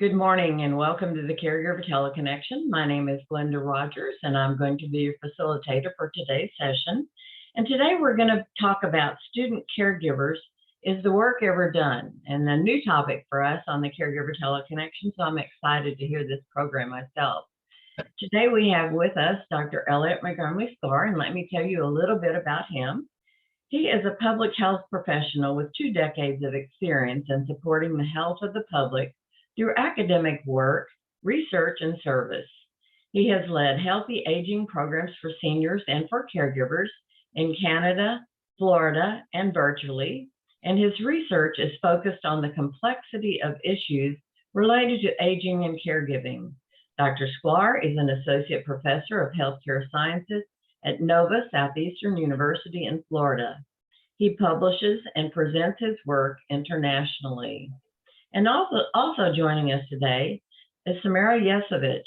Good morning and welcome to the Caregiver Teleconnection. My name is Glenda Rogers and I'm going to be your facilitator for today's session. And today we're going to talk about student caregivers. Is the work ever done? And a new topic for us on the Caregiver Teleconnection, so I'm excited to hear this program myself. Today we have with us Dr. Elliot Montgomery Sklar, and let me tell you a little bit about him. He is a public health professional with 2 decades of experience in supporting the health of the public through academic work, research, and service. He has led healthy aging programs for seniors and for caregivers in Canada, Florida, and virtually, and his research is focused on the complexity of issues related to aging and caregiving. Dr. Sklar is an associate professor of healthcare sciences at Nova Southeastern University in Florida. He publishes and presents his work internationally. And also joining us today is Samara Yesovitch.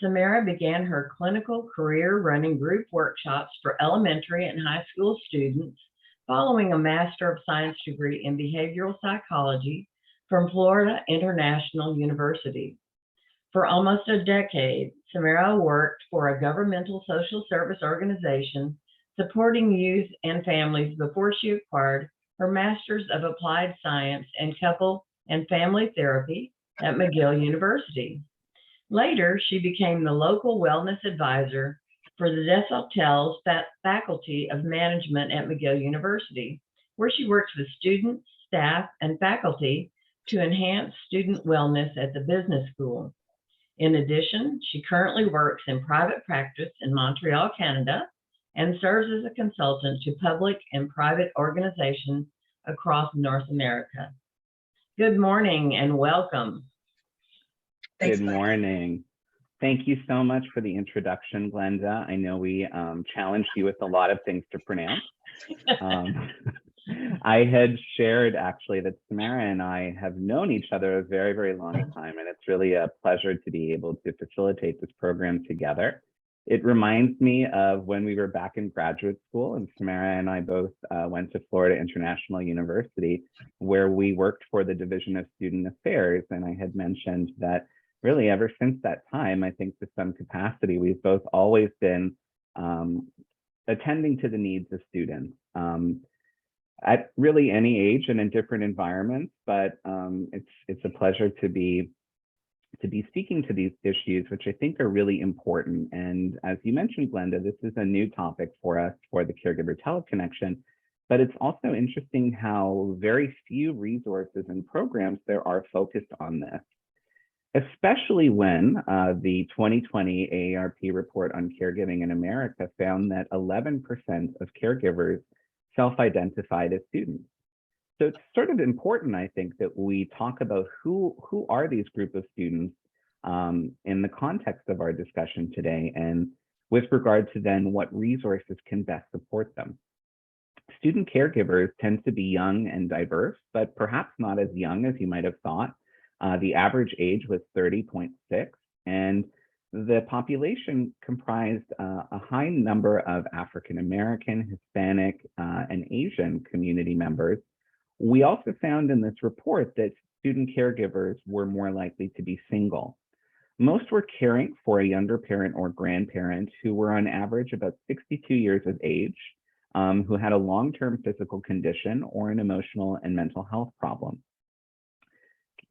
Samara began her clinical career running group workshops for elementary and high school students following a Master of Science degree in behavioral psychology from Florida International University. For almost a decade, Samara worked for a governmental social service organization supporting youth and families before she acquired her Master's of Applied Science in Couple and Family Therapy at McGill University. Later, she became the local wellness advisor for the Yesovitch Faculty of Management at McGill University, where she works with students, staff, and faculty to enhance student wellness at the business school. In addition, she currently works in private practice in Montreal, Canada, and serves as a consultant to public and private organizations across North America. Good morning and welcome. Good morning. Thank you so much for the introduction, Glenda. I know we challenged you with a lot of things to pronounce. I had shared actually that Samara and I have known each other a very, very long time, and it's really a pleasure to be able to facilitate this program together. It reminds me of when we were back in graduate school, and Samara and I both went to Florida International University, where we worked for the Division of Student Affairs. And I had mentioned that really ever since that time, I think to some capacity, we've both always been attending to the needs of students at really any age and in different environments. But it's a pleasure to be speaking to these issues, which I think are really important. And as you mentioned, Glenda, this is a new topic for us for the Caregiver Teleconnection, but it's also interesting how very few resources and programs there are focused on this, especially when the 2020 AARP report on caregiving in America found that 11% of caregivers self-identified as students. So it's sort of important, I think, that we talk about who are these group of students in the context of our discussion today, and with regard to then what resources can best support them. Student caregivers tend to be young and diverse, but perhaps not as young as you might have thought. The average age was 30.6, and the population comprised a high number of African American, Hispanic, and Asian community members. We also found in this report that student caregivers were more likely to be single. Most were caring for a younger parent or grandparent who were on average about 62 years of age, who had a long-term physical condition or an emotional and mental health problem.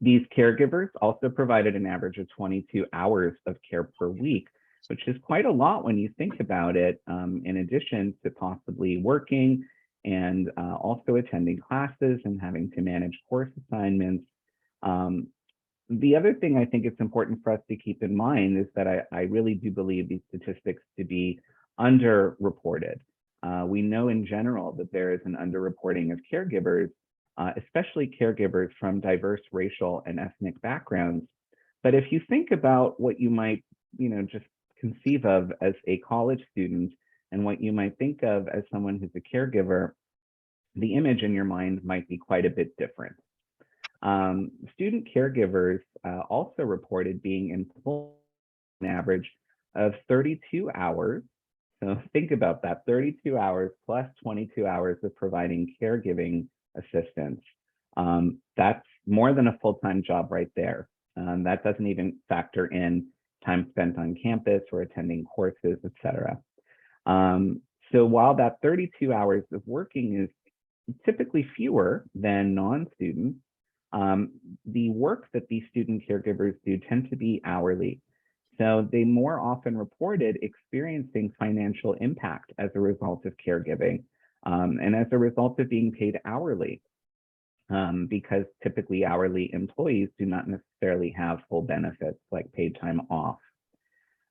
These caregivers also provided an average of 22 hours of care per week, which is quite a lot when you think about it, in addition to possibly working and also attending classes and having to manage course assignments. The other thing I think it's important for us to keep in mind is that I really do believe these statistics to be underreported. We know in general that there is an underreporting of caregivers, especially caregivers from diverse racial and ethnic backgrounds. But if you think about what you might, just conceive of as a college student and what you might think of as someone who's a caregiver, the image in your mind might be quite a bit different. Student caregivers also reported being employed an average of 32 hours. So think about that, 32 hours plus 22 hours of providing caregiving assistance. That's more than a full-time job right there. That doesn't even factor in time spent on campus or attending courses, et cetera. So while that 32 hours of working is typically fewer than non-students, the work that these student caregivers do tend to be hourly. So they more often reported experiencing financial impact as a result of caregiving, and as a result of being paid hourly, because typically hourly employees do not necessarily have full benefits like paid time off.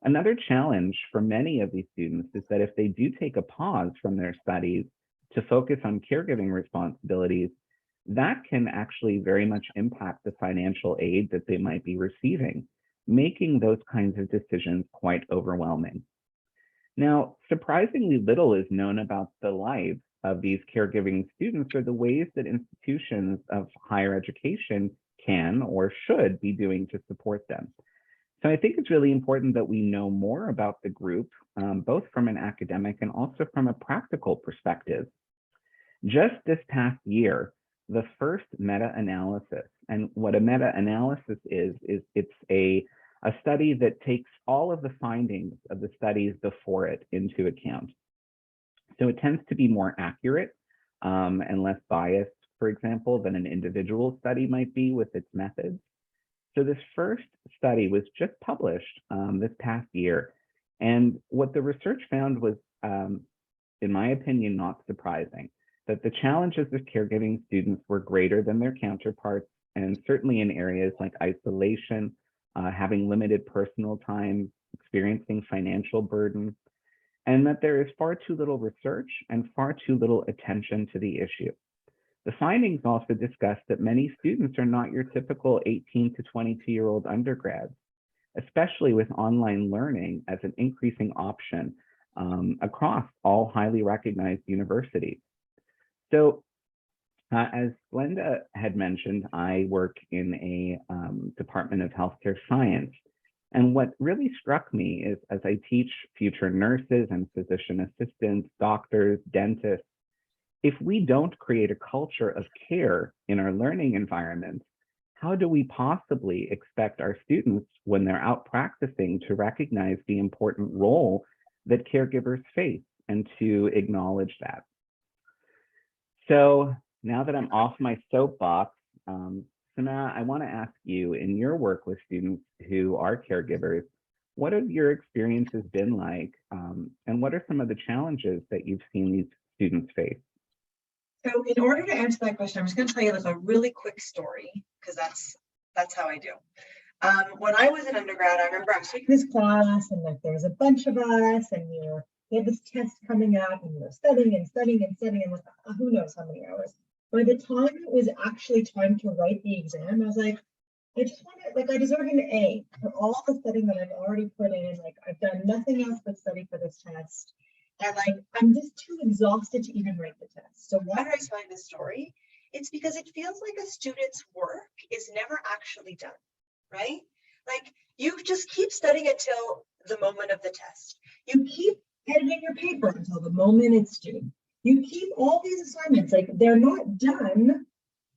Another challenge for many of these students is that if they do take a pause from their studies to focus on caregiving responsibilities, that can actually very much impact the financial aid that they might be receiving, making those kinds of decisions quite overwhelming. Now, surprisingly little is known about the lives of these caregiving students or the ways that institutions of higher education can or should be doing to support them. So I think it's really important that we know more about the group, both from an academic and also from a practical perspective. Just this past year, the first meta-analysis, and what a meta-analysis is it's a study that takes all of the findings of the studies before it into account. So it tends to be more accurate and less biased, for example, than an individual study might be with its methods. So this first study was just published this past year. And what the research found was, in my opinion, not surprising, that the challenges of caregiving students were greater than their counterparts, and certainly in areas like isolation, having limited personal time, experiencing financial burden, and that there is far too little research and far too little attention to the issue. The findings also discuss that many students are not your typical 18 to 22-year-old undergrads, especially with online learning as an increasing option across all highly recognized universities. So as Glenda had mentioned, I work in a Department of Healthcare Science. And what really struck me is, as I teach future nurses and physician assistants, doctors, dentists, if we don't create a culture of care in our learning environments, how do we possibly expect our students, when they're out practicing, to recognize the important role that caregivers face and to acknowledge that? So now that I'm off my soapbox, Samara, I want to ask you, in your work with students who are caregivers, what have your experiences been like, and what are some of the challenges that you've seen these students face? So in order to answer that question, I'm just going to tell you like a really quick story, because that's how I do. When I was an undergrad, I remember I was taking this class, and like there was a bunch of us, and we had this test coming up, and we were studying and studying and studying, and like, who knows how many hours. By the time it was actually time to write the exam, I was like, I just want to, like, I deserve an A for all the studying that I've already put in. Like, I've done nothing else but study for this test. And like, I'm just too exhausted to even write the test. So why did I tell you this story? It's because it feels like a student's work is never actually done, right? Like, you just keep studying until the moment of the test. You keep editing your paper until the moment it's due. You keep all these assignments, like they're not done.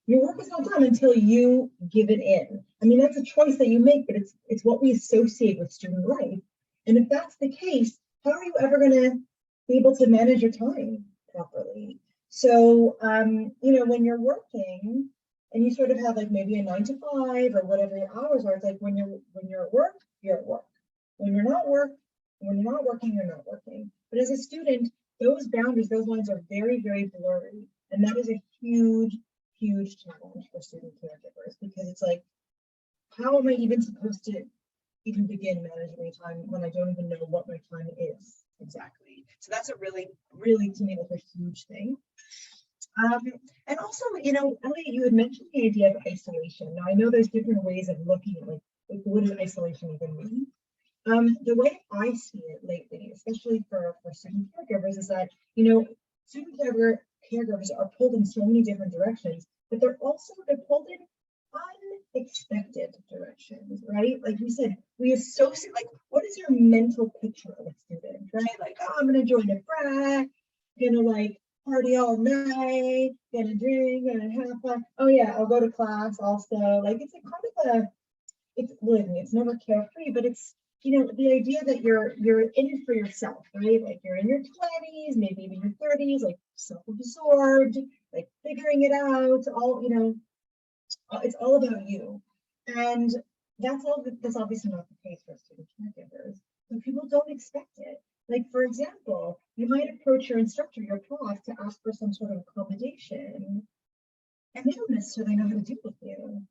Your work is not done until you give it in. I mean, that's a choice that you make, but it's what we associate with student life. And if that's the case, how are you ever going to be able to manage your time properly? So, when you're working and you sort of have like maybe a 9 to 5 or whatever your hours are, it's like when you're at work, you're at work. When you're not working, you're not working. But as a student, those boundaries, those lines are very, very blurry. And that is a huge, huge challenge for student caregivers, because it's like, how am I even supposed to even begin managing my time when I don't even know what my time is exactly? So that's a really, really, to me, like a huge thing. And also, Elliot, you had mentioned the idea of isolation. Now, I know there's different ways of looking at like what does isolation even mean? The way I see it lately, especially for student caregivers, is that, student caregivers are pulled in so many different directions, but they're pulled in unexpected directions, right? Like we said, we associate, like, what is your mental picture of a student, right? Like, oh, I'm gonna join a frat, gonna like party all night, gonna drink, gonna have fun. Oh yeah, I'll go to class also. Like, it's a kind of it's never carefree, but it's, you know, the idea that you're in it for yourself, right? Like you're in your 20s, maybe even your 30s, like self-absorbed, like figuring it out, all, you know, it's all about you. And that's obviously not the case for student caregivers. So people don't expect it. Like, for example, you might approach your instructor, your prof, to ask for some sort of accommodation, and they don't necessarily know how to deal with you.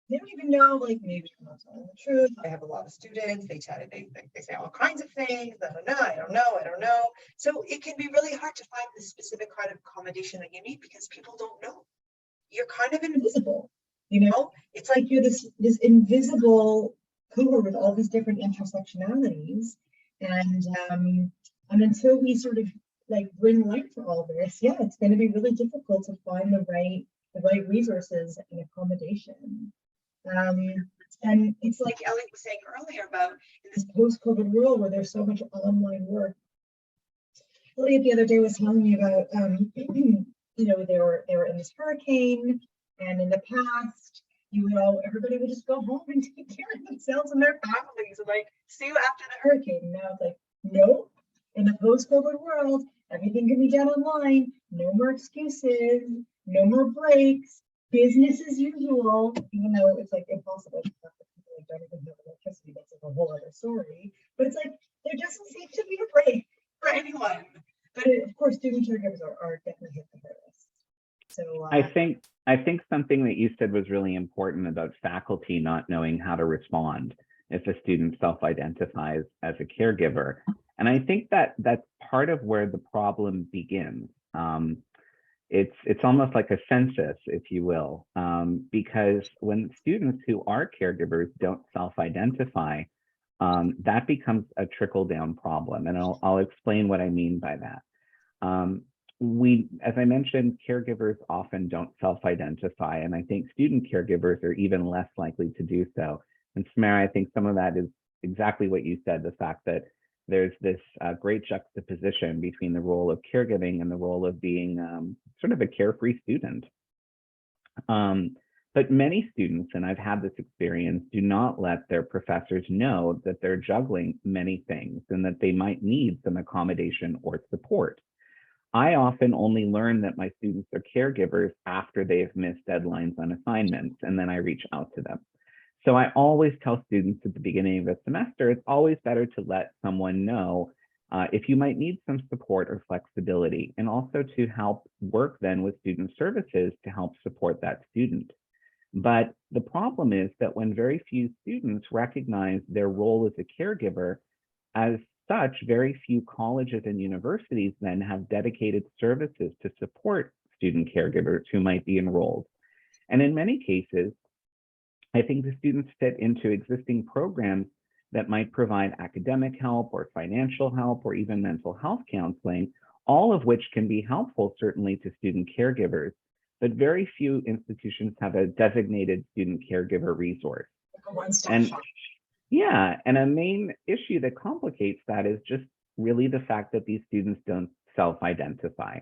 They don't even know, like, maybe I'm not telling the truth. I have a lot of students, they say all kinds of things. I don't know. So it can be really hard to find the specific kind of accommodation that you need because people don't know. You're kind of invisible, you know? It's like you're this invisible cohort with all these different intersectionalities. And until we sort of like bring light to all this, yeah, it's going to be really difficult to find the right resources and accommodation. And it's like Elliot was saying earlier about in this post-COVID world where there's so much online work. Elliot the other day was telling me about, you know, they were in this hurricane, and in the past, everybody would just go home and take care of themselves and their families and like see you after the hurricane. And now it's like, nope. In the post-COVID world, everything can be done online. No more excuses. No more breaks. Business as usual. Even though it's like impossible. People like don't even have electricity. That's like a whole other story. But it's like there doesn't seem to be a break for anyone. But of course, student caregivers are definitely hit the hardest. So I think something that you said was really important about faculty not knowing how to respond if a student self-identifies as a caregiver. And I think that that's part of where the problem begins. It's almost like a census, if you will, because when students who are caregivers don't self-identify, that becomes a trickle-down problem. And I'll explain what I mean by that. As I mentioned, caregivers often don't self-identify, and I think student caregivers are even less likely to do so. And Samara, I think some of that is exactly what you said, the fact that there's this great juxtaposition between the role of caregiving and the role of being sort of a carefree student. But many students, and I've had this experience, do not let their professors know that they're juggling many things and that they might need some accommodation or support. I often only learn that my students are caregivers after they have missed deadlines on assignments, and then I reach out to them. So I always tell students at the beginning of a semester, it's always better to let someone know if you might need some support or flexibility, and also to help work then with student services to help support that student. But the problem is that when very few students recognize their role as a caregiver, as such, very few colleges and universities then have dedicated services to support student caregivers who might be enrolled. And in many cases, I think the students fit into existing programs that might provide academic help or financial help or even mental health counseling, all of which can be helpful certainly to student caregivers, but very few institutions have a designated student caregiver resource. Like a one-stop shop. Yeah, and a main issue that complicates that is just really the fact that these students don't self-identify.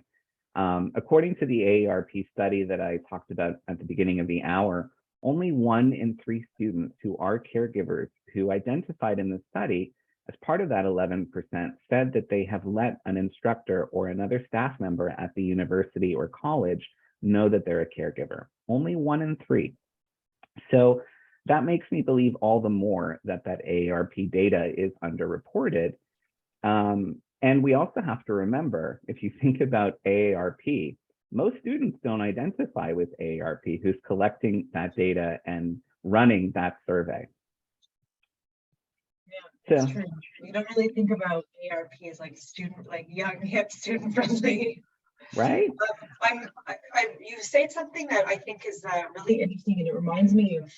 According to the AARP study that I talked about at the beginning of the hour, only 1 in 3 students who are caregivers who identified in the study, as part of that 11%, said that they have let an instructor or another staff member at the university or college know that they're a caregiver. Only 1 in 3. So that makes me believe all the more that AARP data is underreported. And we also have to remember, if you think about AARP, most students don't identify with AARP, who's collecting that data and running that survey. Yeah, it's true. We don't really think about AARP as like young, hip, student friendly. Right. You said something that I think is really interesting, and it reminds me of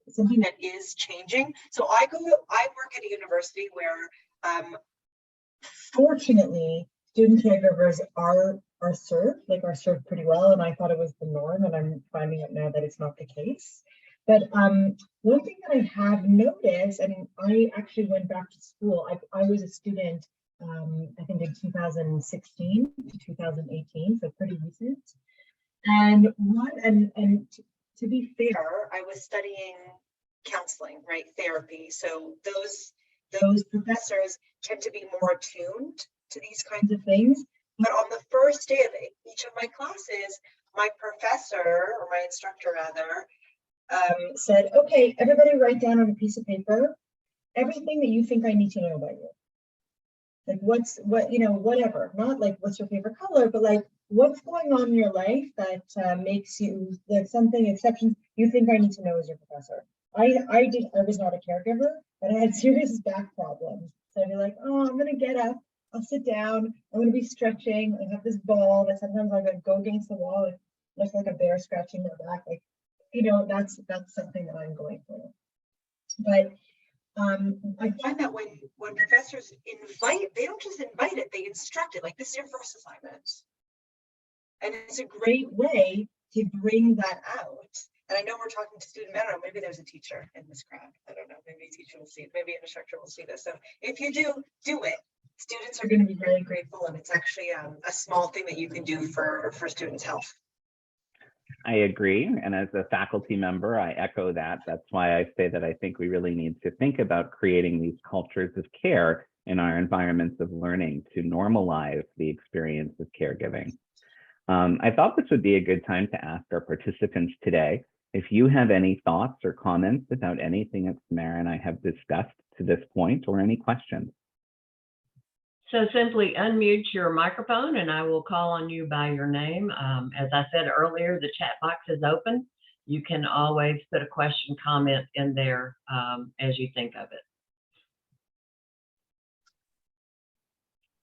something that is changing. So I work at a university where, fortunately, student caregivers are served pretty well, and I thought it was the norm, and I'm finding out now that it's not the case. But one thing that I have noticed, and I actually went back to school. I was a student. I think in 2016 to 2018, so pretty recent. And to to be fair, I was studying counseling, right? Therapy. So those professors tend to be more attuned to these kinds of things. But on the first day of each of my classes, my professor, or my instructor rather, said, okay, everybody write down on a piece of paper everything that you think I need to know about you. Like whatever, not like what's your favorite color, but like what's going on in your life that makes you, like something exceptions you think I need to know as your professor. I was not a caregiver, but I had serious back problems. So I'd be like, oh, I'm gonna get up, I'll sit down, I'm gonna be stretching, I have this ball that sometimes I would go against the wall, it looks like a bear scratching my back. Like, that's something that I'm going through. But I find that when professors invite, they don't just invite it, they instruct it. Like, this is your first assignment. And it's a great way to bring that out. And I know we're talking to students, I don't know, maybe there's a teacher in this crowd. I don't know, maybe a teacher will see it, maybe an instructor will see this. So if you do it. Students are going to be really grateful, and it's actually a small thing that you can do for students' health. I agree. And as a faculty member, I echo that. That's why I say that I think we really need to think about creating these cultures of care in our environments of learning to normalize the experience of caregiving. I thought this would be a good time to ask our participants today if you have any thoughts or comments about anything that Samara and I have discussed to this point, or any questions. So simply unmute your microphone and I will call on you by your name. As I said earlier, the chat box is open. You can always put a question, comment in there as you think of it.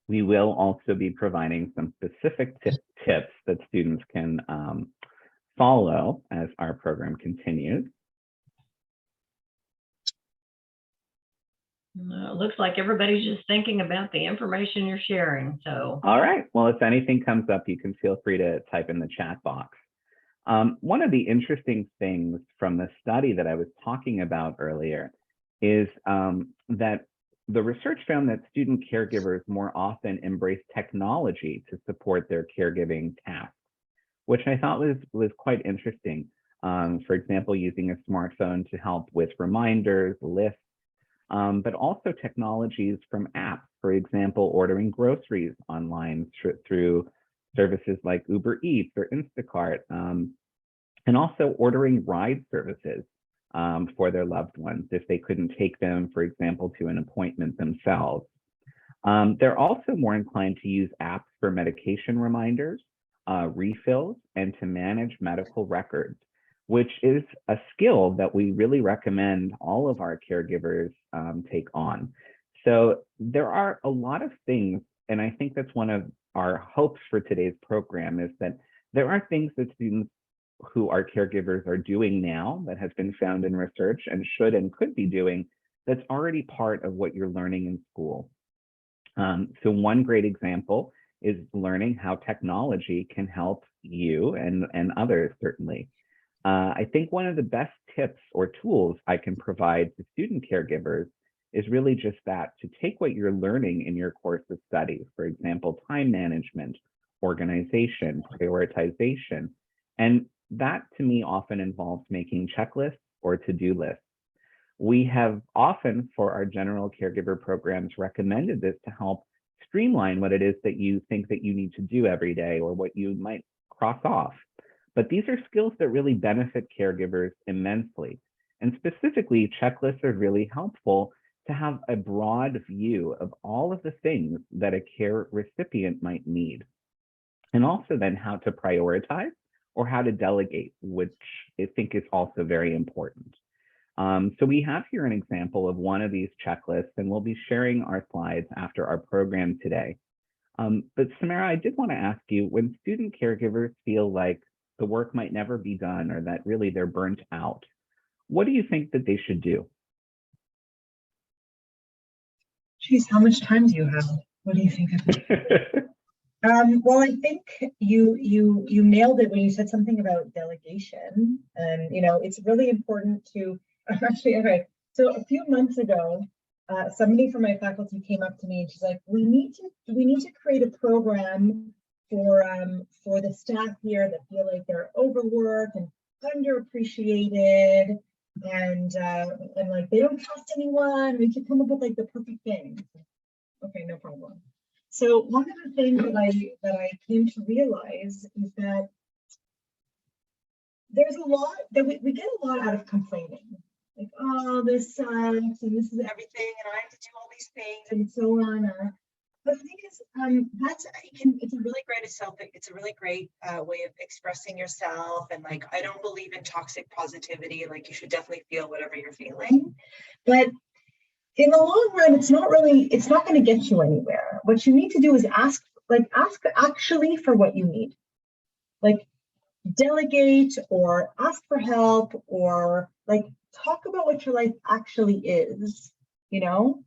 We will also be providing some specific tips that students can follow as our program continues. It looks like everybody's just thinking about the information you're sharing. So, all right. Well, if anything comes up, you can feel free to type in the chat box. One of the interesting things from the study that I was talking about earlier is that the research found that student caregivers more often embrace technology to support their caregiving tasks, which I thought was quite interesting. For example, using a smartphone to help with reminders, lists, but also technologies from apps, for example, ordering groceries online through services like Uber Eats or Instacart, and also ordering ride services for their loved ones if they couldn't take them, for example, to an appointment themselves. They're also more inclined to use apps for medication reminders, refills, and to manage medical records, which is a skill that we really recommend all of our caregivers take on. So there are a lot of things, and I think that's one of our hopes for today's program, is that there are things that students who are caregivers are doing now that has been found in research and should and could be doing that's already part of what you're learning in school. So one great example is learning how technology can help you and others, certainly. I think one of the best tips or tools I can provide to student caregivers is really just that, to take what you're learning in your course of study, for example, time management, organization, prioritization, and that to me often involves making checklists or to-do lists. We have often, for our general caregiver programs, recommended this to help streamline what it is that you think that you need to do every day or what you might cross off. But these are skills that really benefit caregivers immensely. And specifically, checklists are really helpful to have a broad view of all of the things that a care recipient might need. And also then how to prioritize or how to delegate, which I think is also very important. So we have here an example of one of these checklists, and we'll be sharing our slides after our program today. But Samara, I did want to ask you, when student caregivers feel like the work might never be done or that really they're burnt out, what do you think that they should do? Geez, how much time do you have? What do you think of it? Well, I think you nailed it when you said something about delegation, and it's really important to actually. Okay, so a few months ago, somebody from my faculty came up to me and she's like, "We need to create a program for the staff here that feel like they're overworked and underappreciated, and like they don't trust anyone. We should come up with like the perfect thing. Okay, no problem. So one of the things that I came to realize is that there's a lot that we get a lot out of complaining. Like, oh, this sucks, and this is everything, and I have to do all these things, and so on. But the thing is, it's a really great way of expressing yourself. And like, I don't believe in toxic positivity. Like, you should definitely feel whatever you're feeling. But in the long run, it's not going to get you anywhere. What you need to do is ask actually for what you need. Like, delegate or ask for help, or like talk about what your life actually is, you know?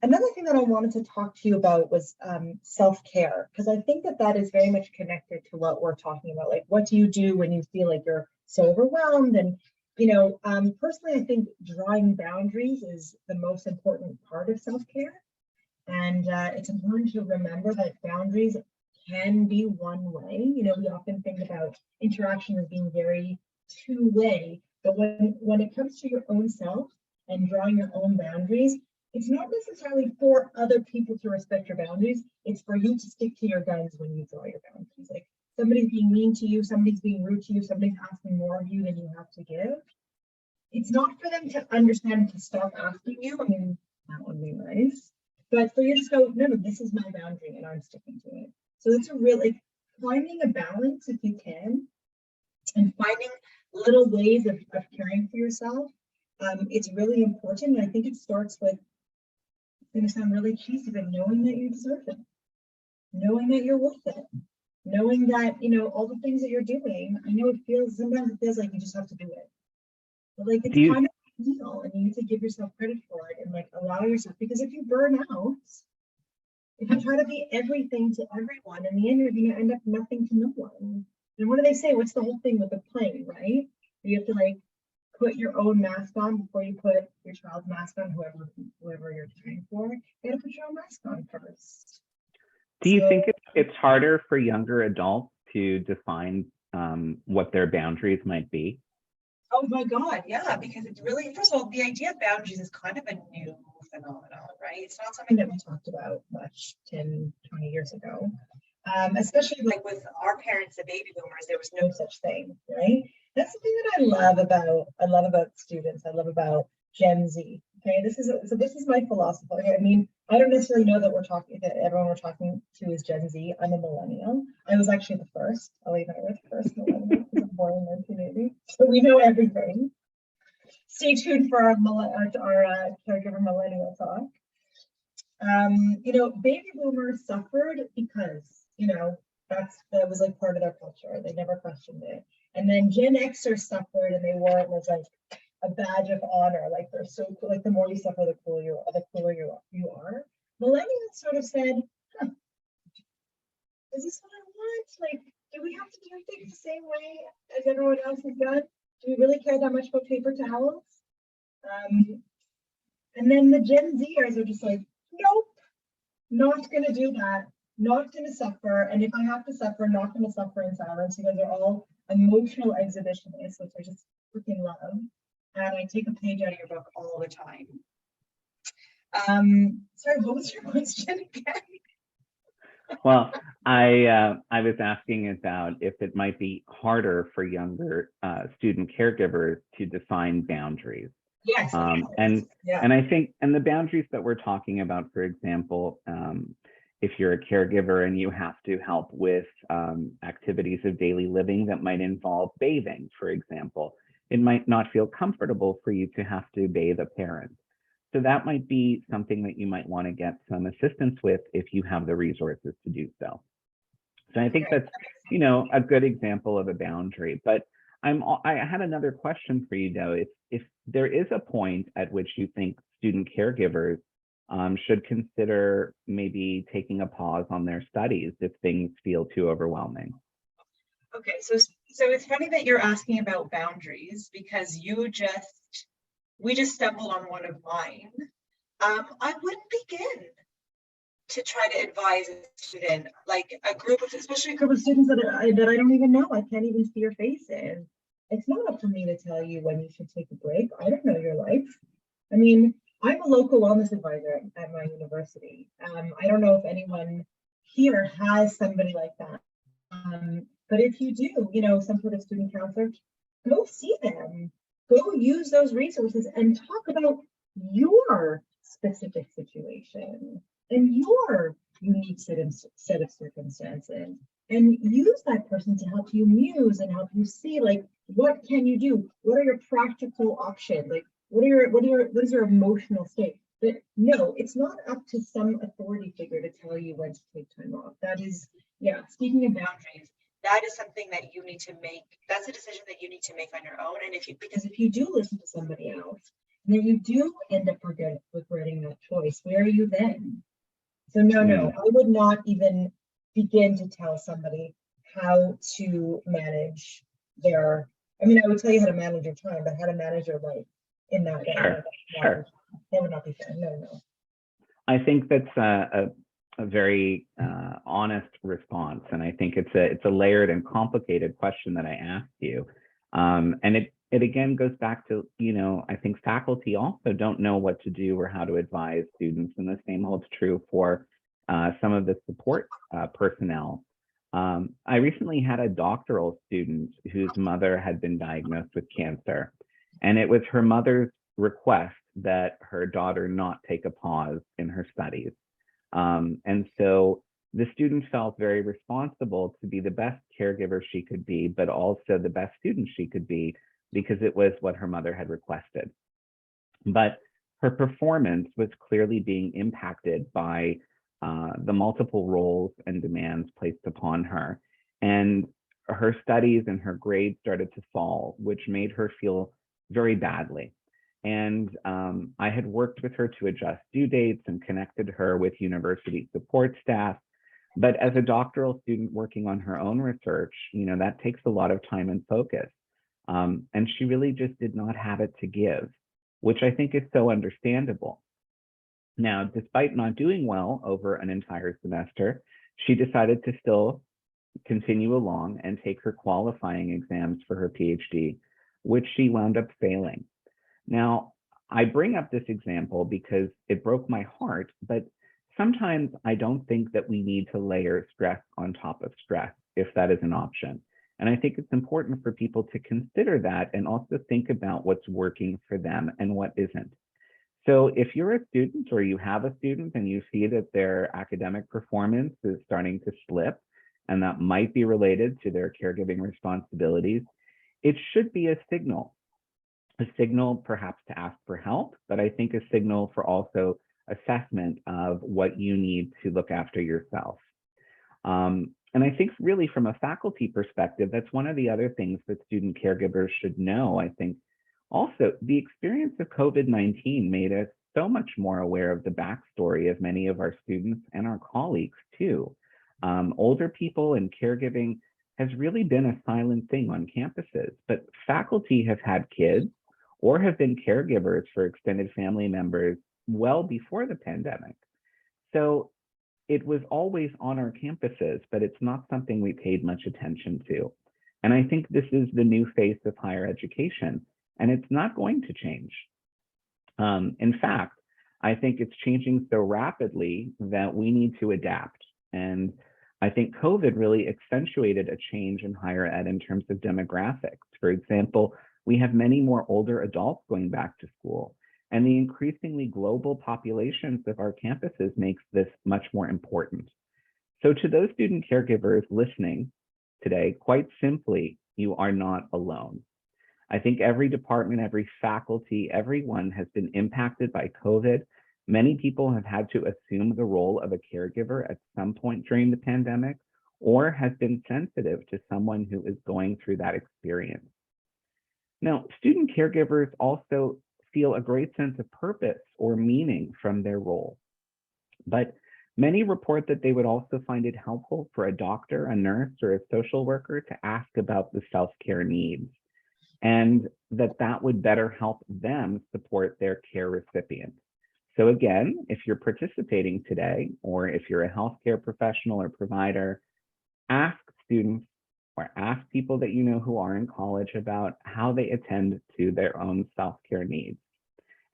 Another thing that I wanted to talk to you about was self-care, because I think that is very much connected to what we're talking about. Like, what do you do when you feel like you're so overwhelmed? And, you know, personally, I think drawing boundaries is the most important part of self-care. And it's important to remember that boundaries can be one way. You know, we often think about interaction as being very two-way, but when it comes to your own self and drawing your own boundaries, it's not necessarily for other people to respect your boundaries. It's for you to stick to your guns when you draw your boundaries. Like, somebody's being mean to you, somebody's being rude to you, somebody's asking more of you than you have to give. It's not for them to understand to stop asking you. I mean, that would be nice. But for you to go, no, this is my boundary and I'm sticking to it. So it's a really finding a balance if you can, and finding little ways of caring for yourself. It's really important. And I think it starts with, it's going to sound really cheesy, but knowing that you deserve it, knowing that you're worth it, knowing that, you know, all the things that you're doing. I know sometimes it feels like you just have to do it, but like, it's kind of a deal, and you need to give yourself credit for it and like allow yourself, because if you burn out, if you try to be everything to everyone, in the end, you're going to end up nothing to no one. And what do they say? What's the whole thing with the plane, right? You have to like put your own mask on before you put your child's mask on, whoever you're caring for. You got to put your own mask on first. Do you think it's harder for younger adults to define what their boundaries might be? Oh my God, yeah, because it's really, first of all, the idea of boundaries is kind of a new phenomenon, right? It's not something that we talked about much 10, 20 years ago. Especially like with our parents, the baby boomers, there was no such thing, right? That's the thing that I love about students. I love about Gen Z. Okay, this is my philosophy. I mean, I don't necessarily know that everyone we're talking to is Gen Z. I'm a millennial. I was actually the first. Elliot and I were the first millennial, because I'm born in 1980. So we know everything. Stay tuned for our caregiver millennial talk. You know, baby boomers suffered because, you know, that was like part of their culture. They never questioned it. And then Gen Xers suffered, and they wore it as like a badge of honor. Like, they're so cool. Like, the more you suffer, the cooler you are. Millennials sort of said, huh, is this what I want? Like, do we have to do things the same way as everyone else has done? Do we really care that much about paper towels? And then the Gen Zers are just like, nope, not gonna do that, not gonna suffer. And if I have to suffer, not gonna suffer in silence, because they're all emotional exhibitionists, which I just freaking love. And I take a page out of your book all the time. Sorry, what was your question again? Well, I was asking about if it might be harder for younger student caregivers to define boundaries. Yes. And I think, and the boundaries that we're talking about, for example, if you're a caregiver and you have to help with activities of daily living that might involve bathing, for example, it might not feel comfortable for you to have to bathe a parent. So that might be something that you might want to get some assistance with if you have the resources to do so. So I think that's, you know, a good example of a boundary. But I had another question for you, though. If there is a point at which you think student caregivers should consider maybe taking a pause on their studies if things feel too overwhelming. Okay, so it's funny that you're asking about boundaries, because we just stumbled on one of mine. I wouldn't begin to try to advise a student, like especially a group of students that I don't even know. I can't even see your face in. it's not up to me to tell you when you should take a break. I don't know your life. I mean, I'm a local wellness advisor at my university. I don't know if anyone here has somebody like that. But if you do, some sort of student counselor, go see them, go use those resources and talk about your specific situation and your unique set of circumstances, and use that person to help you muse and help you see, like, what can you do? What are your practical options? Like, what is your emotional state? But no, it's not up to some authority figure to tell you when to take time off. That is, speaking of boundaries, that is something that you need to make. That's a decision that you need to make on your own. And because if you do listen to somebody else, then you do end up regretting that choice. Where are you then? So no, I would not even begin to tell somebody how to manage I would tell you how to manage your time, but how to manage your life in that way. Sure. That would not be fair. No. I think that's a very honest response, and I think it's a layered and complicated question that I asked you, and it again goes back to, I think faculty also don't know what to do or how to advise students, and the same holds true for some of the support personnel. I recently had a doctoral student whose mother had been diagnosed with cancer, and it was her mother's request that her daughter not take a pause in her studies. And so the student felt very responsible to be the best caregiver she could be, but also the best student she could be, because it was what her mother had requested. But her performance was clearly being impacted by the multiple roles and demands placed upon her. And her studies and her grades started to fall, which made her feel very badly. And I had worked with her to adjust due dates and connected her with university support staff. But as a doctoral student working on her own research, that takes a lot of time and focus. And she really just did not have it to give, which I think is so understandable. Now, despite not doing well over an entire semester, she decided to still continue along and take her qualifying exams for her PhD, which she wound up failing. Now, I bring up this example because it broke my heart, but sometimes I don't think that we need to layer stress on top of stress, if that is an option. And I think it's important for people to consider that and also think about what's working for them and what isn't. So if you're a student or you have a student and you see that their academic performance is starting to slip, and that might be related to their caregiving responsibilities, it should be a signal perhaps to ask for help, but I think a signal for also assessment of what you need to look after yourself. And I think really from a faculty perspective, that's one of the other things that student caregivers should know. I think also the experience of COVID-19 made us so much more aware of the backstory of many of our students and our colleagues too. Older people and caregiving has really been a silent thing on campuses, but faculty have had kids or have been caregivers for extended family members well before the pandemic. So it was always on our campuses, but it's not something we paid much attention to. And I think this is the new face of higher education, and it's not going to change. In fact, I think it's changing so rapidly that we need to adapt. And I think COVID really accentuated a change in higher ed in terms of demographics. For example, we have many more older adults going back to school, and the increasingly global populations of our campuses makes this much more important. So to those student caregivers listening today, quite simply, you are not alone. I think every department, every faculty, everyone has been impacted by COVID. Many people have had to assume the role of a caregiver at some point during the pandemic, or have been sensitive to someone who is going through that experience. Now, student caregivers also feel a great sense of purpose or meaning from their role. But many report that they would also find it helpful for a doctor, a nurse, or a social worker to ask about the self-care needs, and that would better help them support their care recipient. So again, if you're participating today, or if you're a healthcare professional or provider, ask students or ask people that you know who are in college about how they attend to their own self-care needs.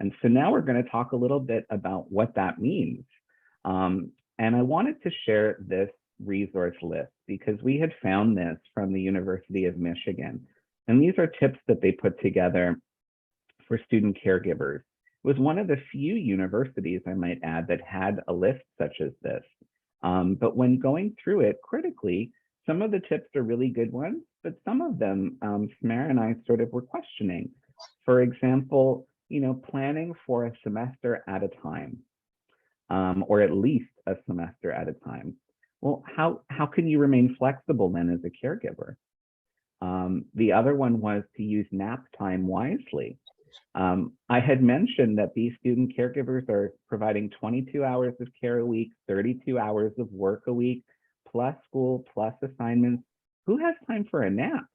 And so now we're going to talk a little bit about what that means. And I wanted to share this resource list because we had found this from the University of Michigan. And these are tips that they put together for student caregivers. It was one of the few universities, I might add, that had a list such as this. But when going through it critically, some of the tips are really good ones, but some of them, Samara and I sort of were questioning. For example, planning for a semester at a time, or at least a semester at a time. Well, how can you remain flexible then as a caregiver? The other one was to use nap time wisely. I had mentioned that these student caregivers are providing 22 hours of care a week, 32 hours of work a week, plus school, plus assignments. Who has time for a nap?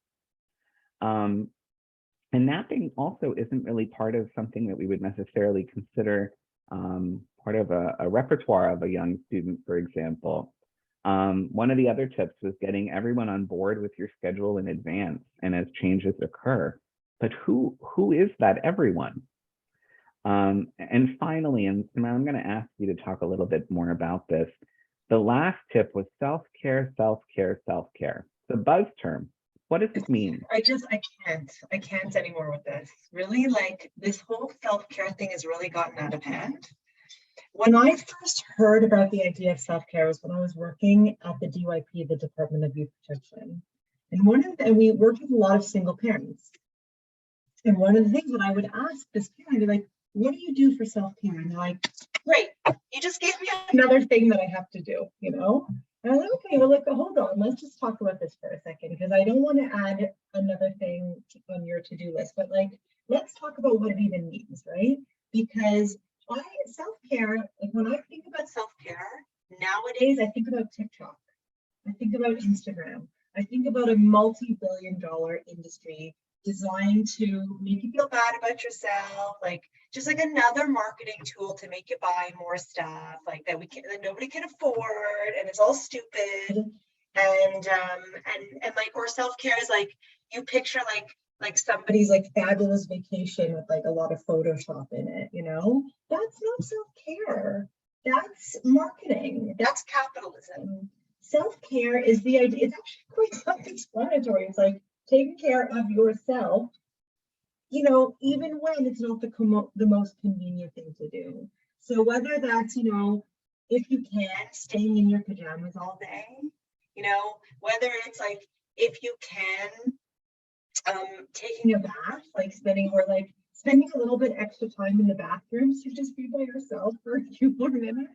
And napping also isn't really part of something that we would necessarily consider part of a repertoire of a young student, for example. One of the other tips was getting everyone on board with your schedule in advance and as changes occur. But who is that everyone? And finally, and Samara, I'm going to ask you to talk a little bit more about this. The last tip was self-care, self-care, self-care. The buzz term. What does it mean? I can't anymore with this. Really, like this whole self-care thing has really gotten out of hand. When I first heard about the idea of self-care was when I was working at the DYP, the Department of Youth Protection. And we worked with a lot of single parents. And one of the things that I would ask this parent, I'd be like, what do you do for self-care? And they're like, great, you just gave me another thing that I have to do, And I'm like, okay, well, hold on, let's just talk about this for a second, because I don't want to add another thing on your to-do list, but let's talk about what it even means, right? Because self-care, when I think about self-care, nowadays, I think about TikTok, I think about Instagram, I think about a multi-billion-dollar industry designed to make you feel bad about yourself, just like another marketing tool to make you buy more stuff that nobody can afford, and it's all stupid. And or self-care is you picture somebody's fabulous vacation with a lot of Photoshop in it, That's not self-care. That's marketing. That's capitalism. Self-care is the idea. It's actually quite self-explanatory. It's taking care of yourself, even when it's not the most convenient thing to do. So whether that's, if you can, staying in your pajamas all day, whether it's if you can, taking a bath, spending a little bit extra time in the bathroom to just be by yourself for a few more minutes.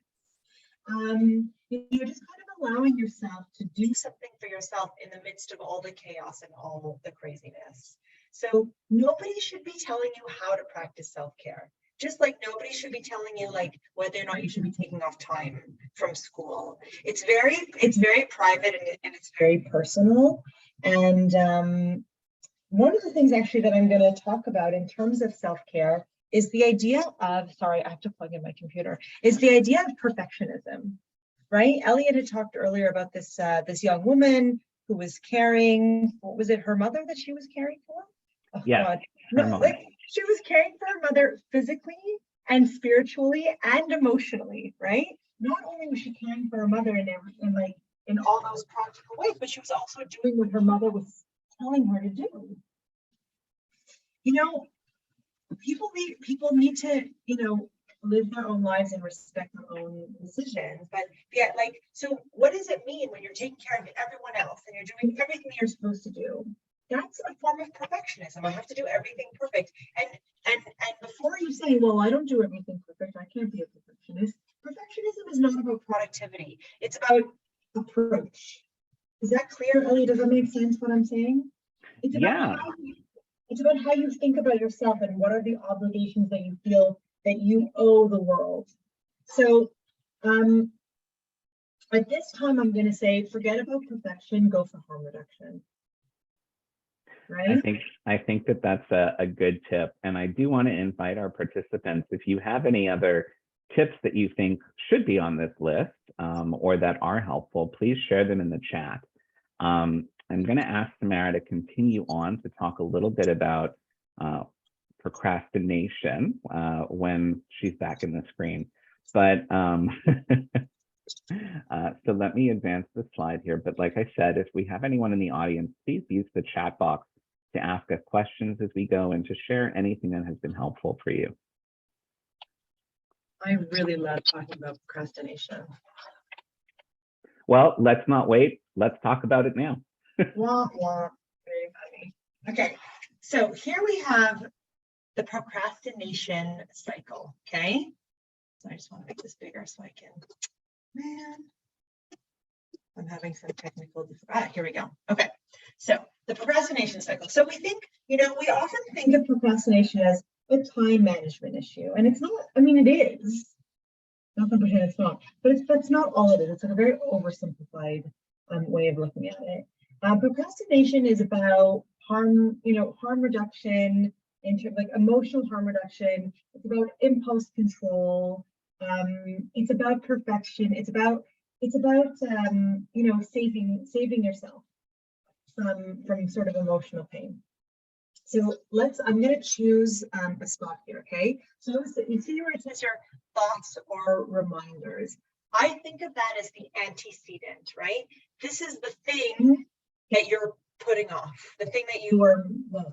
You're just kind of allowing yourself to do something for yourself in the midst of all the chaos and all the craziness. So nobody should be telling you how to practice self-care. Just like nobody should be telling you whether or not you should be taking off time from school. It's very private and it's very personal. And one of the things actually that I'm going to talk about in terms of self-care is the idea of, sorry, I have to plug in my computer, is the idea of perfectionism, right? Elliot had talked earlier about this young woman who was caring, what was it, her mother that she was caring for? Oh, yes, God. No, she was caring for her mother physically and spiritually and emotionally, right? Not only was she caring for her mother in all those practical ways, but she was also doing what her mother was telling her to do. People need to, live their own lives and respect their own decisions. But yeah, so what does it mean when you're taking care of everyone else and you're doing everything you're supposed to do? That's a form of perfectionism. I have to do everything perfect. And before you say, well, I don't do everything perfect, I can't be a perfectionist. Perfectionism is not about productivity. It's about approach. Is that clear, Ellie? Does that make sense what I'm saying? It's about how you think about yourself and what are the obligations that you feel that you owe the world. So at this time, I'm going to say, forget about perfection, go for harm reduction. Right? I think that that's a good tip. And I do want to invite our participants, if you have any other tips that you think should be on this list or that are helpful, please share them in the chat. I'm going to ask Samara to continue on to talk a little bit about procrastination when she's back in the screen. But so let me advance the slide here. But like I said, if we have anyone in the audience, please use the chat box to ask us questions as we go and to share anything that has been helpful for you. I really love talking about procrastination. Well, let's not wait. Let's talk about it now. Wah, wah. Very funny. Okay, so here we have the procrastination cycle, okay? So I just want to make this bigger so I can, man, I'm having some technical, here we go. Okay, so the procrastination cycle. So we think, we often think of procrastination as a time management issue, and it's not, I mean, it is. Not to pretend it's not, but that's not all it is. It's like a very oversimplified way of looking at it. Procrastination is about harm reduction, in terms like emotional harm reduction. It's about impulse control. It's about perfection. It's about saving yourself from sort of emotional pain. So I'm going to choose a spot here, okay? So you see where it says your thoughts or reminders. I think of that as the antecedent, right? This is the thing that you're putting off, the thing that you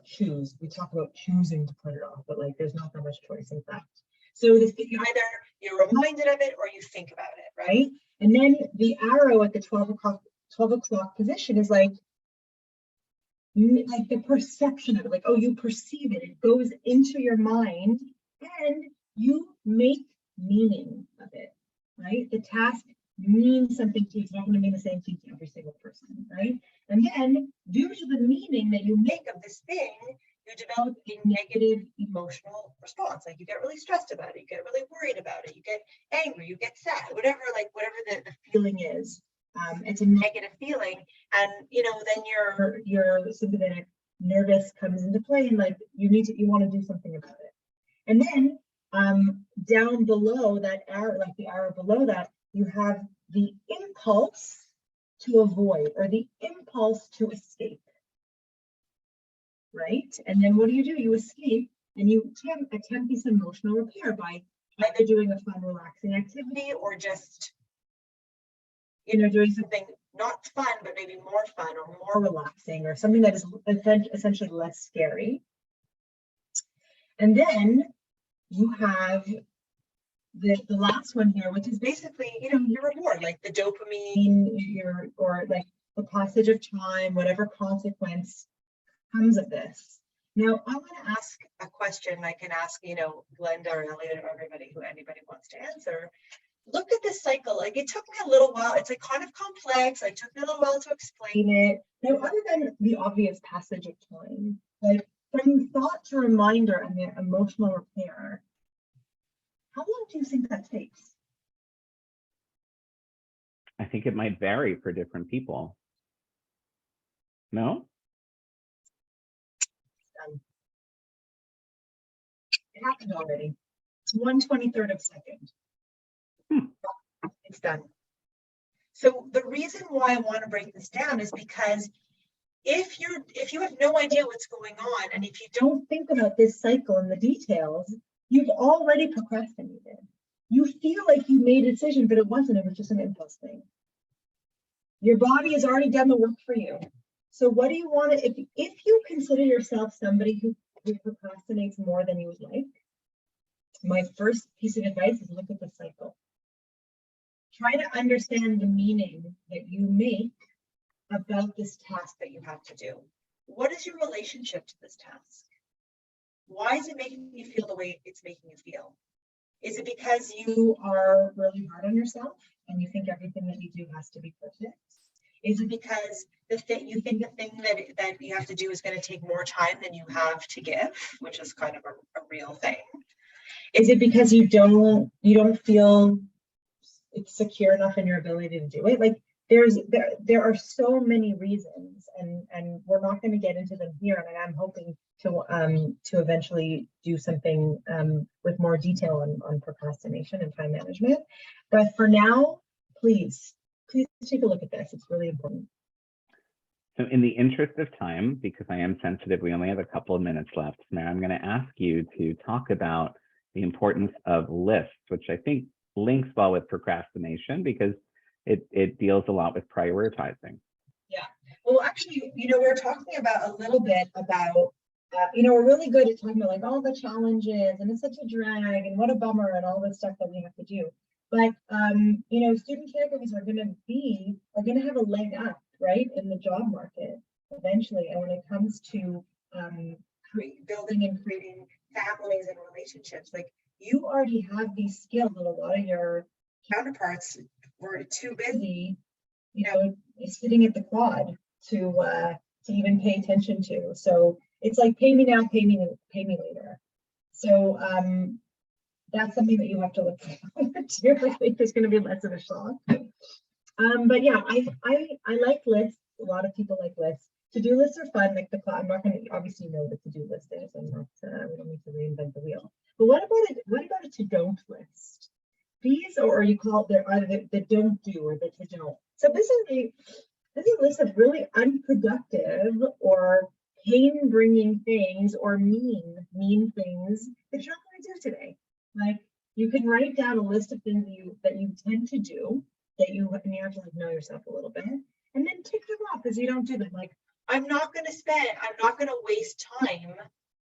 choose. We talk about choosing to put it off, but like there's not that much choice in fact. So either you're reminded of it or you think about it, right? And then the arrow at the 12 o'clock position is like the perception of it, like, oh, you perceive it, it goes into your mind and you make meaning of it, right? The task means something to you. It's not going to mean the same thing to every single person, right? And then due to the meaning that you make of this thing, you develop a negative emotional response. Like you get really stressed about it, you get really worried about it, you get angry, you get sad, whatever the feeling is. It's a negative feeling, and then your sympathetic nervous comes into play, and like you want to do something about it. And then down below that arrow, like the arrow below that, you have the impulse to avoid or the impulse to escape, right? And then what do? You escape and you attempt this emotional repair by either doing a fun, relaxing activity or just doing something not fun, but maybe more fun or more relaxing or something that is essentially less scary. And then you have the last one here, which is basically, your reward, like the dopamine, or like the passage of time, whatever consequence comes of this. Now, I want to ask a question. I can ask, Glenda or Elliot or anybody wants to answer. Look at this cycle. Like it took me a little while. It's like kind of complex. It took me a little while to explain it. Now, other than the obvious passage of time, like from thought to reminder and the emotional repair, how long do you think that takes? I think it might vary for different people. No? Done. It happened already. It's 1/23 of a second. It's done. So the reason why I want to break this down is because if you have no idea what's going on, and if you don't think about this cycle and the details, you've already procrastinated. You feel like you made a decision, but it wasn't. It was just an impulse thing. Your body has already done the work for you. So what do you want to, if you consider yourself somebody who procrastinates more than you would like, my first piece of advice is look at the cycle. Try to understand the meaning that you make about this task that you have to do. What is your relationship to this task? Why is it making you feel the way it's making you feel? Is it because you are really hard on yourself and you think everything that you do has to be perfect? Is it because you think the thing that you have to do is going to take more time than you have to give, which is kind of a real thing? Is it because you don't feel it's secure enough in your ability to do it? Like there are so many reasons, and we're not going to get into them here. And I'm hoping to eventually do something with more detail on procrastination and time management. But for now, please take a look at this. It's really important. So in the interest of time, because I am sensitive, we only have a couple of minutes left, Samara, I'm going to ask you to talk about the importance of lists, which I think links well with procrastination because it deals a lot with prioritizing. Yeah. Well, actually, we're talking about a little bit about, we're really good at talking about like all the challenges and it's such a drag and what a bummer and all the stuff that we have to do. But, student caregivers are going to have a leg up, right, in the job market eventually. And when it comes to building and creating families and relationships, like you already have these skills that a lot of your counterparts were too busy, sitting at the quad to even pay attention to. So it's like pay me now, pay me later. So that's something that you have to look forward to. I think there's going to be less of a shock. But yeah, I like lists. A lot of people like lists. To-do lists are fun. Like I'm not going to obviously know what the to-do list is. I'm not. We don't need to reinvent the wheel. But what about a to-don't list? These, or you call it either the don't do or the to-don't. So this is a list of really unproductive or pain-bringing things or mean things that you're not going to do today. Like you can write down a list of things that you tend to do and you have to like know yourself a little bit, and then tick them off as you don't do them. Like I'm not going to waste time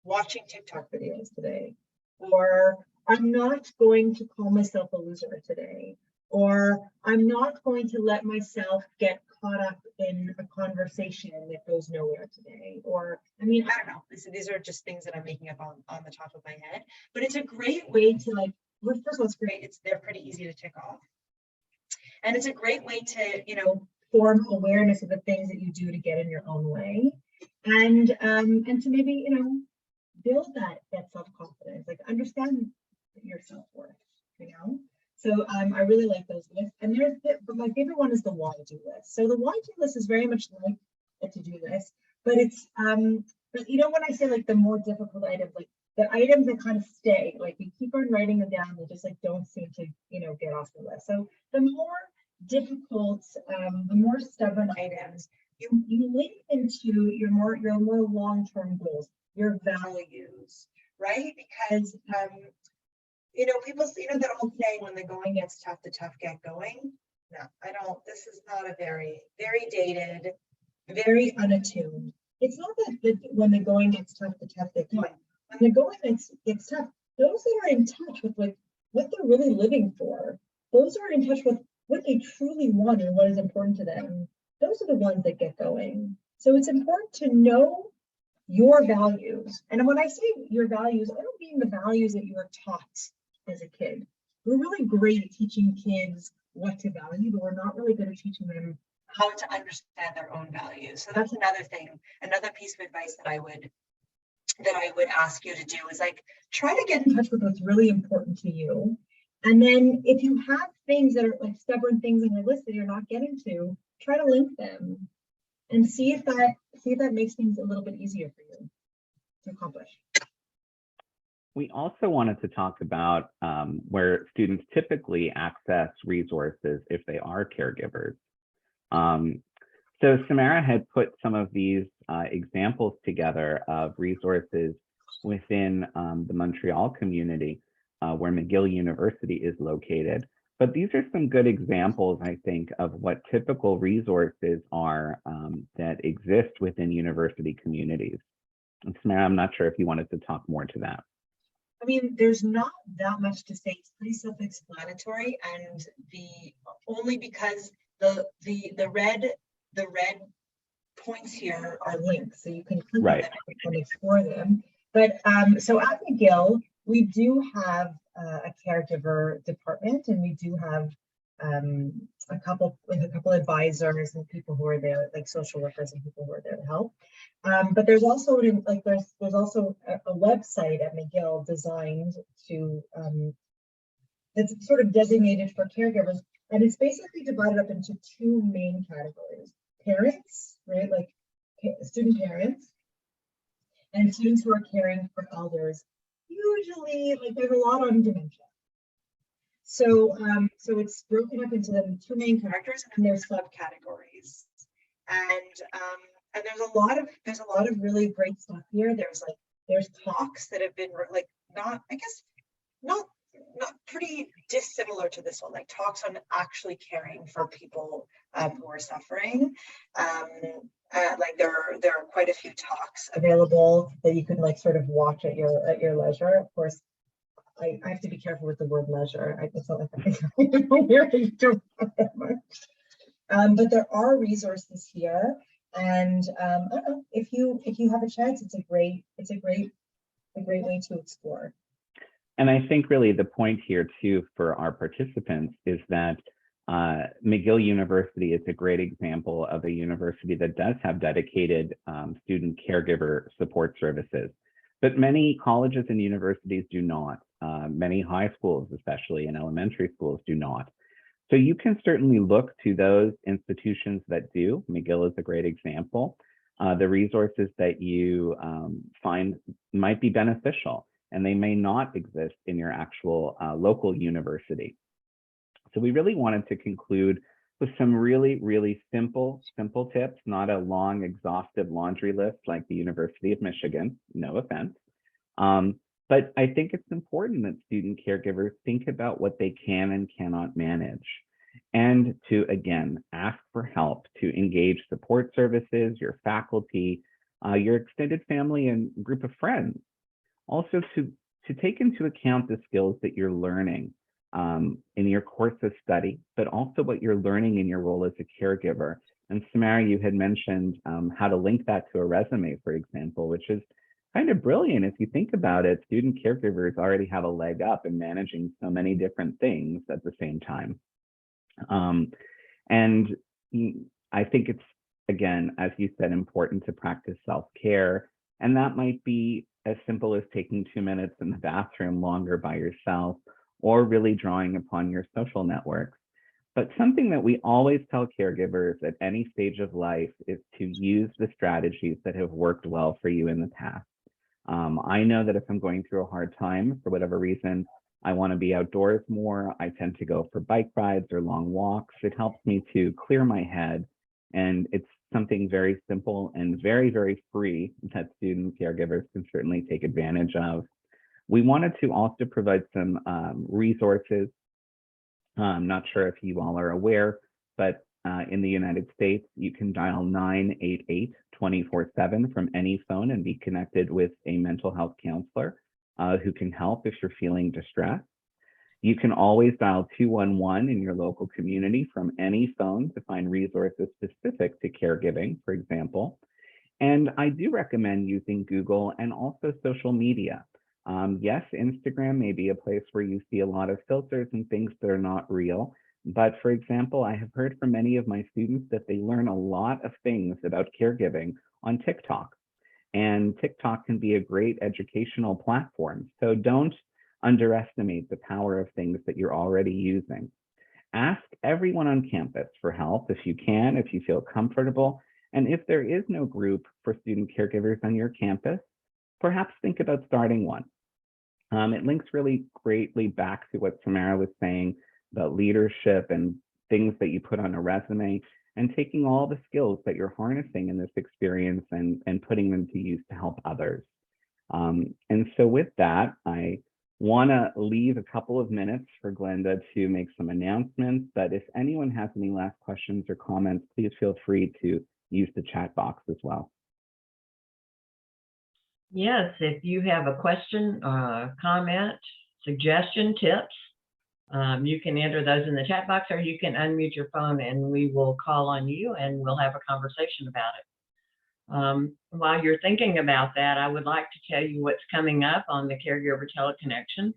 watching TikTok videos today, or I'm not going to call myself a loser today, or I'm not going to let myself get caught up in a conversation that goes nowhere today. Or, I don't know. These are just things that I'm making up on the top of my head. But it's a great way to first of all, it's great. They're pretty easy to tick off. And it's a great way to, form awareness of the things that you do to get in your own way. And to maybe, build that self-confidence, like understand your self-worth, So I really like those lists. And but my favorite one is the why-do list. So the why-do list is very much like a to-do list, but it's but when I say like the more difficult items, like the items that kind of stay, like you keep on writing them down, they just like don't seem to get off the list. So the more difficult, the more stubborn items, you link into your more long-term goals, your values, right? Because people, that old saying, when the going gets tough, the tough get going. No, I don't. This is not a very, very dated, very unattuned. It's not that when the going gets tough, the tough get going. When the going gets tough, those that are in touch with like what they're really living for, those are in touch with what they truly want and what is important to them, those are the ones that get going. So it's important to know your values. And when I say your values, I don't mean the values that you were taught as a kid. We're really great at teaching kids what to value, but we're not really good at teaching them how to understand their own values. So that's another thing, another piece of advice that I would ask you to do is like try to get in touch with what's really important to you. And then if you have things that are like stubborn things on your list that you're not getting to, try to link them and see if that makes things a little bit easier for you to accomplish. We also wanted to talk about where students typically access resources if they are caregivers. So Samara had put some of these examples together of resources within the Montreal community where McGill University is located. But these are some good examples, I think, of what typical resources are that exist within university communities. And Samara, I'm not sure if you wanted to talk more to that. I mean, there's not that much to say. It's pretty self-explanatory, and only because the red points here are links, so you can click on them and explore them. But so at McGill, we do have a caregiver department, and we do have a couple advisors and people who are there, like social workers and people who are there to help. But there's also there's also a website at McGill designed to that's sort of designated for caregivers, and it's basically divided up into two main categories: parents, right, like student parents, and students who are caring for elders. Usually, like there's a lot on dementia. So it's broken up into the two main characters, and there's subcategories. And And there's a lot of really great stuff here. There's talks that have been like not, I guess, not pretty dissimilar to this one, like talks on actually caring for people who are suffering. Like there are quite a few talks available that you can like sort of watch at your leisure. Of course, I have to be careful with the word leisure. It's not like but there are resources here, and I don't know, if you have a chance, it's a great way to explore. And I think really the point here too for our participants is that McGill University is a great example of a university that does have dedicated student caregiver support services, but many colleges and universities do not. Many high schools, especially in elementary schools, do not. So you can certainly look to those institutions that do. McGill is a great example. The resources that you find might be beneficial, and they may not exist in your actual local university. So we really wanted to conclude with some really, really simple tips, not a long, exhaustive laundry list like the University of Michigan, no offense. But I think it's important that student caregivers think about what they can and cannot manage, and to, again, ask for help, to engage support services, your faculty, your extended family and group of friends. Also to take into account the skills that you're learning in your course of study, but also what you're learning in your role as a caregiver. And Samara, you had mentioned how to link that to a resume, for example, which is kind of brilliant. If you think about it, student caregivers already have a leg up in managing so many different things at the same time. And I think it's, again, as you said, important to practice self-care. And that might be as simple as taking 2 minutes in the bathroom longer by yourself, or really drawing upon your social networks. But something that we always tell caregivers at any stage of life is to use the strategies that have worked well for you in the past. I know that if I'm going through a hard time, for whatever reason, I want to be outdoors more, I tend to go for bike rides or long walks. It helps me to clear my head, and it's something very simple and very, very free that student caregivers can certainly take advantage of. We wanted to also provide some resources. I'm not sure if you all are aware, but in the United States, you can dial 988 24/7 from any phone and be connected with a mental health counselor who can help if you're feeling distressed. You can always dial 211 in your local community from any phone to find resources specific to caregiving, for example. And I do recommend using Google and also social media. Yes, Instagram may be a place where you see a lot of filters and things that are not real. But for example, I have heard from many of my students that they learn a lot of things about caregiving on TikTok. And TikTok can be a great educational platform. So don't underestimate the power of things that you're already using. Ask everyone on campus for help if you can, if you feel comfortable. And if there is no group for student caregivers on your campus, perhaps think about starting one. It links really greatly back to what Samara was saying about leadership and things that you put on a resume, and taking all the skills that you're harnessing in this experience and putting them to use to help others. And so with that, I want to leave a couple of minutes for Glenda to make some announcements, but if anyone has any last questions or comments, please feel free to use the chat box as well. Yes, if you have a question, comment, suggestion, tips, you can enter those in the chat box, or you can unmute your phone and we will call on you and we'll have a conversation about it. While you're thinking about that, I would like to tell you what's coming up on the Caregiver Teleconnection.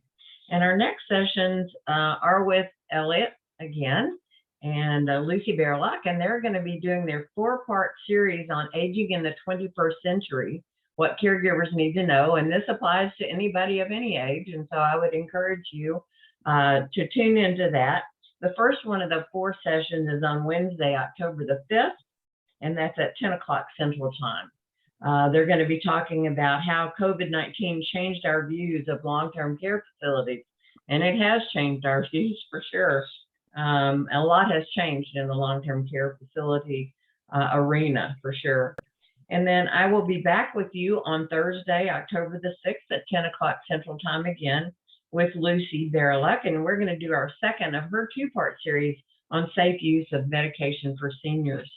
And our next sessions are with Elliot again and Lucy Bearlock, and they're going to be doing their 4-part series on aging in the 21st century, what caregivers need to know. And this applies to anybody of any age. And so I would encourage you to tune into that. The first one of the 4 sessions is on Wednesday, October the 5th, and that's at 10 o'clock Central Time. They're going to be talking about how COVID-19 changed our views of long-term care facilities. And it has changed our views for sure. A lot has changed in the long-term care facility arena for sure. And then I will be back with you on Thursday, October the 6th at 10 o'clock Central Time again with Lucy Veriluk. And we're going to do our second of her two-part series on safe use of medication for seniors.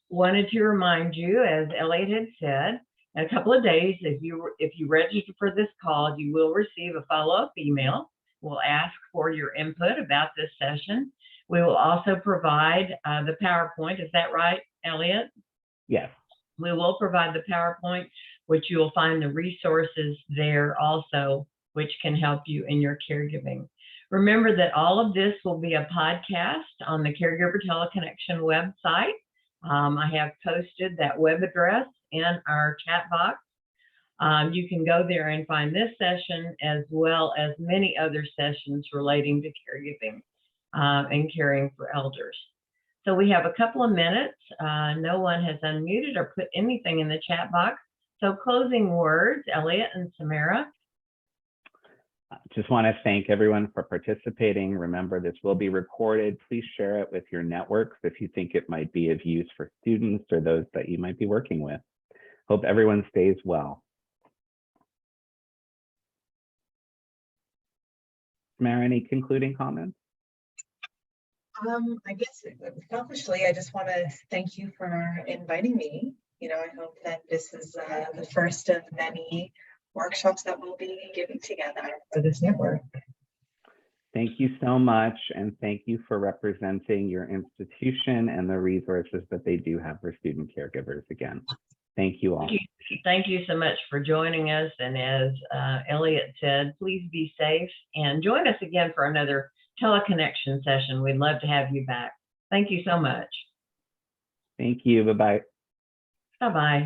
Wanted to remind you, as Elliot had said, in a couple of days, if you register for this call, you will receive a follow-up email. We'll ask for your input about this session. We will also provide the PowerPoint. Is that right, Elliot? Yes. We will provide the PowerPoint, which you will find the resources there also, which can help you in your caregiving. Remember that all of this will be a podcast on the Caregiver Teleconnection website. I have posted that web address in our chat box. You can go there and find this session as well as many other sessions relating to caregiving and caring for elders. So we have a couple of minutes. No one has unmuted or put anything in the chat box. So closing words, Elliot and Samara. Just want to thank everyone for participating. Remember, this will be recorded. Please share it with your networks if you think it might be of use for students or those that you might be working with. Hope everyone stays well. Samara, any concluding comments? I guess selfishly, I just want to thank you for inviting me. You know, I hope that this is the first of many workshops that we'll be giving together for this network. Thank you so much, and thank you for representing your institution and the resources that they do have for student caregivers again. Thank you all. Thank you so much for joining us. And as Elliot said, please be safe and join us again for another teleconnection session. We'd love to have you back. Thank you so much. Thank you. Bye-bye. Bye-bye.